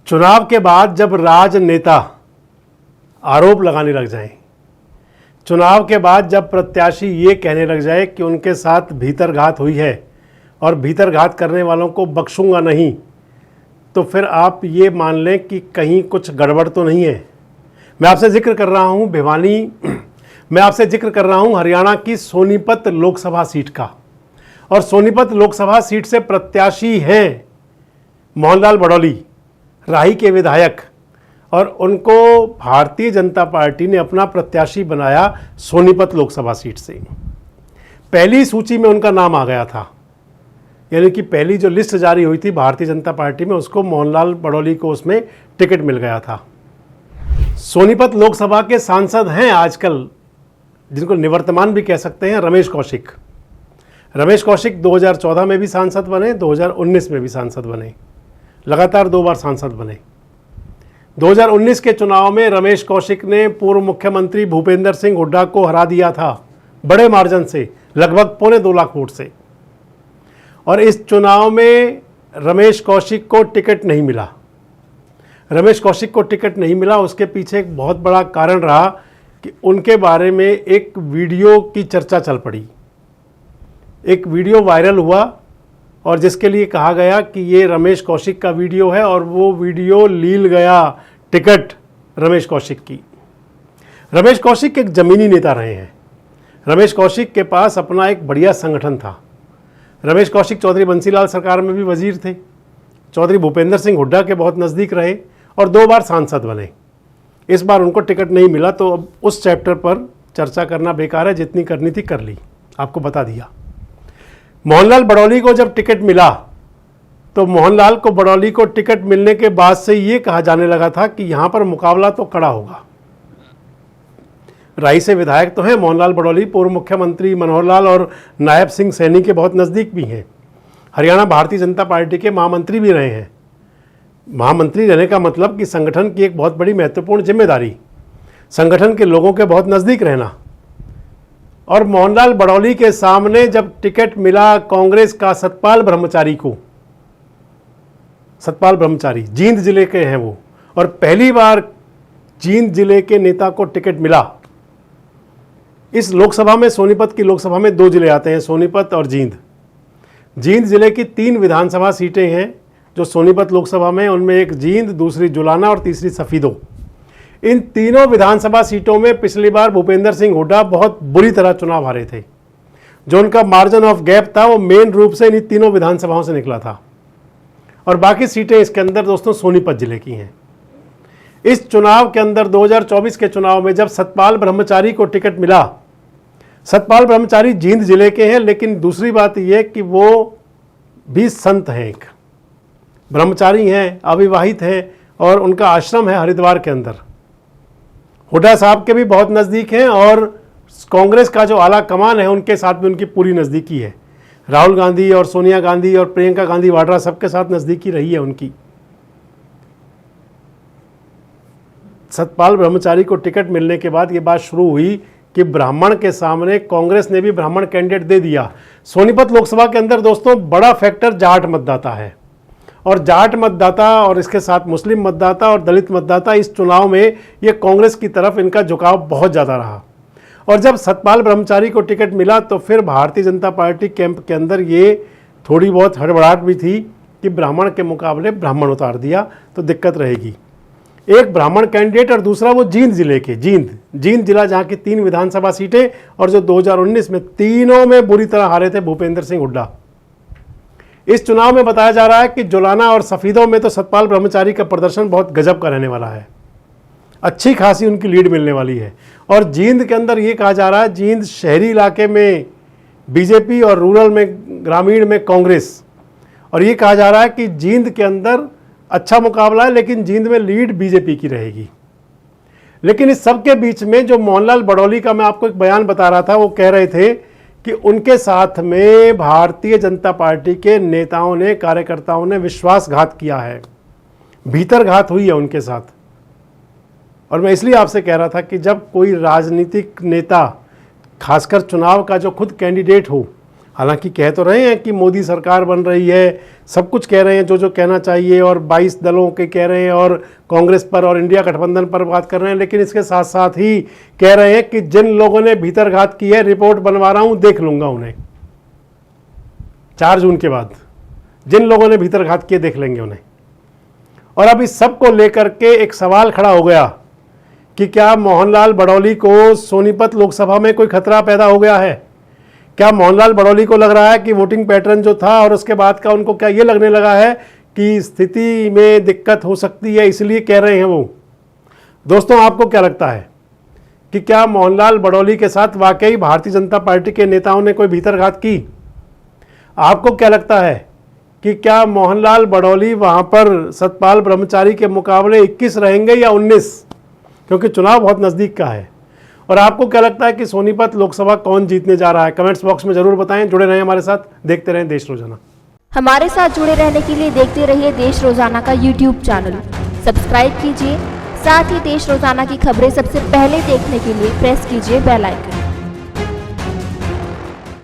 चुनाव के बाद जब राजनेता आरोप लगाने लग जाएं, चुनाव के बाद जब प्रत्याशी ये कहने लग जाए कि उनके साथ भीतरघात हुई है और भीतरघात करने वालों को बख्शूंगा नहीं, तो फिर आप ये मान लें कि कहीं कुछ गड़बड़ तो नहीं है। मैं आपसे जिक्र कर रहा हूँ मैं आपसे जिक्र कर रहा हूँ हरियाणा की सोनीपत लोकसभा सीट का। और सोनीपत लोकसभा सीट से प्रत्याशी हैं मोहनलाल बड़ौली, राही के विधायक, और उनको भारतीय जनता पार्टी ने अपना प्रत्याशी बनाया सोनीपत लोकसभा सीट से। पहली सूची में उनका नाम आ गया था, यानी कि पहली जो लिस्ट जारी हुई थी भारतीय जनता पार्टी में, उसको मोहनलाल बड़ौली को उसमें टिकट मिल गया था। सोनीपत लोकसभा के सांसद हैं आजकल, जिनको निवर्तमान भी कह सकते हैं, रमेश कौशिक। रमेश कौशिक 2014 में भी सांसद बने, 2019 में भी सांसद बने, लगातार 2 बार सांसद बने। 2019 के चुनाव में रमेश कौशिक ने पूर्व मुख्यमंत्री भूपेंद्र सिंह हुड्डा को हरा दिया था बड़े मार्जिन से, लगभग 2.25 लाख वोट से। और इस चुनाव में रमेश कौशिक को टिकट नहीं मिला। रमेश कौशिक को टिकट नहीं मिला, उसके पीछे एक बहुत बड़ा कारण रहा कि उनके बारे में एक वीडियो की चर्चा चल पड़ी। एक वीडियो वायरल हुआ और जिसके लिए कहा गया कि ये रमेश कौशिक का वीडियो है, और वो वीडियो लील गया टिकट रमेश कौशिक की। रमेश कौशिक एक ज़मीनी नेता रहे हैं। रमेश कौशिक के पास अपना एक बढ़िया संगठन था। रमेश कौशिक चौधरी बंसीलाल सरकार में भी वजीर थे, चौधरी भूपेंद्र सिंह हुड्डा के बहुत नज़दीक रहे और 2 बार सांसद बने। इस बार उनको टिकट नहीं मिला, तो अब उस चैप्टर पर चर्चा करना बेकार है, जितनी करनी थी कर ली, आपको बता दिया। मोहनलाल बड़ौली को जब टिकट मिला, तो मोहनलाल को बड़ौली को टिकट मिलने के बाद से ये कहा जाने लगा था कि यहाँ पर मुकाबला तो कड़ा होगा। राही से विधायक तो हैं मोहनलाल बड़ौली, पूर्व मुख्यमंत्री मनोहर लाल और नायब सिंह सैनी के बहुत नज़दीक भी हैं। हरियाणा भारतीय जनता पार्टी के महामंत्री भी रहे हैं। महामंत्री रहने का मतलब कि संगठन की एक बहुत बड़ी महत्वपूर्ण जिम्मेदारी, संगठन के लोगों के बहुत नज़दीक रहना। और मोहनलाल बड़ौली के सामने जब टिकट मिला कांग्रेस का सतपाल ब्रह्मचारी को, सतपाल ब्रह्मचारी जींद जिले के हैं वो, और पहली बार जींद जिले के नेता को टिकट मिला। इस लोकसभा में, सोनीपत की लोकसभा में 2 जिले आते हैं, सोनीपत और जींद। जींद जिले की 3 विधानसभा सीटें हैं जो सोनीपत लोकसभा में, उनमें एक जींद, दूसरी जुलाना और तीसरी सफीदो। इन तीनों विधानसभा सीटों में पिछली बार भूपेंद्र सिंह हुड्डा बहुत बुरी तरह चुनाव हारे थे। जो उनका मार्जिन ऑफ गैप था वो मेन रूप से इन तीनों विधानसभाओं से निकला था, और बाकी सीटें इसके अंदर दोस्तों सोनीपत जिले की हैं। इस चुनाव के अंदर 2024 के चुनाव में जब सतपाल ब्रह्मचारी को टिकट मिला, सतपाल ब्रह्मचारी जींद जिले के हैं, लेकिन दूसरी बात यह कि वो भी संत हैं, एक ब्रह्मचारी हैं, अविवाहित हैं, और उनका आश्रम है हरिद्वार के अंदर। हुड्डा साहब के भी बहुत नज़दीक हैं, और कांग्रेस का जो आला कमान है उनके साथ भी उनकी पूरी नज़दीकी है। राहुल गांधी और सोनिया गांधी और प्रियंका गांधी वाड्रा सबके साथ नज़दीकी रही है उनकी। सतपाल ब्रह्मचारी को टिकट मिलने के बाद ये बात शुरू हुई कि ब्राह्मण के सामने कांग्रेस ने भी ब्राह्मण कैंडिडेट दे दिया। सोनीपत लोकसभा के अंदर दोस्तों बड़ा फैक्टर जाट मतदाता है, और जाट मतदाता और इसके साथ मुस्लिम मतदाता और दलित मतदाता, इस चुनाव में ये कांग्रेस की तरफ इनका झुकाव बहुत ज़्यादा रहा। और जब सतपाल ब्रह्मचारी को टिकट मिला तो फिर भारतीय जनता पार्टी कैंप के अंदर ये थोड़ी बहुत हड़बड़ाहट भी थी कि ब्राह्मण के मुकाबले ब्राह्मण उतार दिया तो दिक्कत रहेगी। एक ब्राह्मण कैंडिडेट और दूसरा वो जींद जिले के, जींद जिला जहाँ की 3 विधानसभा सीटें, और जो 2019 में तीनों में बुरी तरह हारे थे भूपेंद्र सिंह हुड्डा। इस चुनाव में बताया जा रहा है कि जुलाना और सफीदों में तो सतपाल ब्रह्मचारी का प्रदर्शन बहुत गजब का रहने वाला है, अच्छी खासी उनकी लीड मिलने वाली है। और जींद के अंदर ये कहा जा रहा है, जींद शहरी इलाके में बीजेपी और रूरल में, ग्रामीण में कांग्रेस, और ये कहा जा रहा है कि जींद के अंदर अच्छा मुकाबला है, लेकिन जींद में लीड बीजेपी की रहेगी। लेकिन इस सब के बीच में जो मोहनलाल बड़ौली का मैं आपको एक बयान बता रहा था, वो कह रहे थे कि उनके साथ में भारतीय जनता पार्टी के नेताओं ने, कार्यकर्ताओं ने विश्वासघात किया है, भीतरघात हुई है उनके साथ। और मैं इसलिए आपसे कह रहा था कि जब कोई राजनीतिक नेता, खासकर चुनाव का जो खुद कैंडिडेट हो, हालांकि कह तो रहे हैं कि मोदी सरकार बन रही है, सब कुछ कह रहे हैं जो जो कहना चाहिए, और 22 दलों के कह रहे हैं और कांग्रेस पर और इंडिया गठबंधन पर बात कर रहे हैं, लेकिन इसके साथ साथ ही कह रहे हैं कि जिन लोगों ने भीतरघात की है रिपोर्ट बनवा रहा हूं, देख लूंगा उन्हें 4 जून के बाद। जिन लोगों ने भीतरघात किए देख लेंगे उन्हें। और अब इस सब को लेकर के एक सवाल खड़ा हो गया कि क्या मोहनलाल बड़ौली को सोनीपत लोकसभा में कोई खतरा पैदा हो गया है? क्या मोहनलाल बड़ौली को लग रहा है कि वोटिंग पैटर्न जो था और उसके बाद का उनको क्या ये लगने लगा है कि स्थिति में दिक्कत हो सकती है, इसलिए कह रहे हैं वो? दोस्तों, आपको क्या लगता है कि क्या मोहनलाल बड़ौली के साथ वाकई भारतीय जनता पार्टी के नेताओं ने कोई भीतरघात की? आपको क्या लगता है कि क्या मोहनलाल बड़ौली वहां पर सतपाल ब्रह्मचारी के मुकाबले 21 रहेंगे या 19? क्योंकि चुनाव बहुत नज़दीक का है। और आपको क्या लगता है कि सोनीपत लोकसभा कौन जीतने जा रहा है? कमेंट्स बॉक्स में जरूर बताएं। जुड़े रहें हमारे साथ, देखते रहें देश रोजाना। हमारे साथ जुड़े रहने के लिए देखते रहिए देश रोजाना का यूट्यूब चैनल सब्सक्राइब कीजिए। साथ ही देश रोजाना की खबरें सबसे पहले देखने के लिए प्रेस कीजिए बेल आइकन।